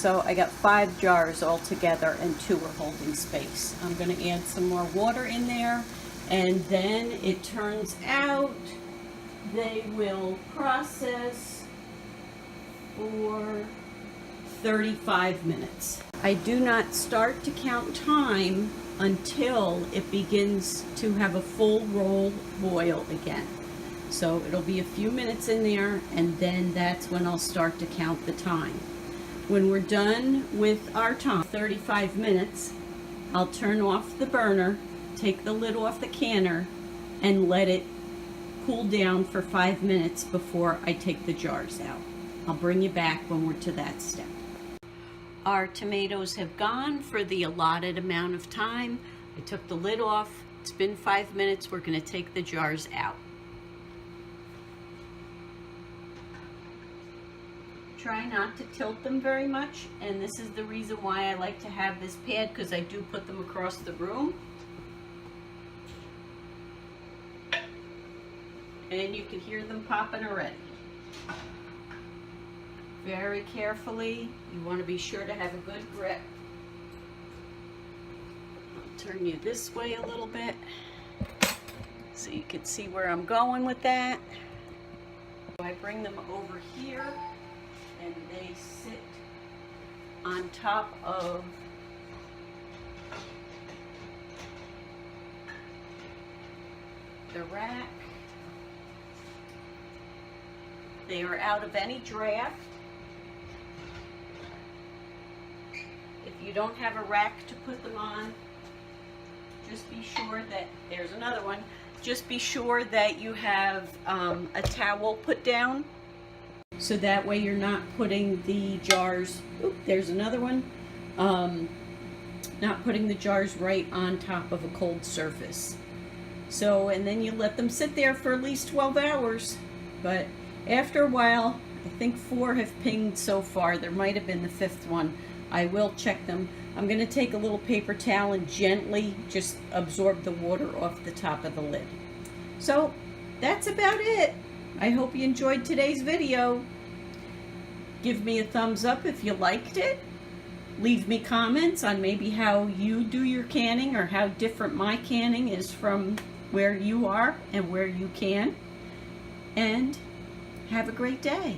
So I got 5 jars all together and 2 are holding space. I'm going to add some more water in there, and then it turns out they will process for 35 minutes. I do not start to count time until it begins to have a full roll boil again. So it'll be a few minutes in there, and then that's when I'll start to count the time. When we're done with our time, 35 minutes, I'll turn off the burner, take the lid off the canner, and let it cool down for 5 minutes before I take the jars out. I'll bring you back when we're to that step. Our tomatoes have gone for the allotted amount of time. I took the lid off. It's been 5 minutes. We're going to take the jars out. Try not to tilt them very much, and this is the reason why I like to have this pad, because I do put them across the room. And you can hear them popping already. Very carefully. You want to be sure to have a good grip. I'll turn you this way a little bit so you can see where I'm going with that. I bring them over here, and they sit on top of the rack. They are out of any draft. If you don't have a rack to put them on, just be sure that, there's another one, just be sure that you have a towel put down, so that way you're not putting the jars, there's another one, not putting the jars right on top of a cold surface. So, and then you let them sit there for at least 12 hours, but after a while, I think 4 have pinged so far. There might have been the 5th one. I will check them. I'm going to take a little paper towel and gently just absorb the water off the top of the lid. So that's about it. I hope you enjoyed today's video. Give me a thumbs up if you liked it. Leave me comments on maybe how you do your canning, or how different my canning is from where you are and where you can. And have a great day.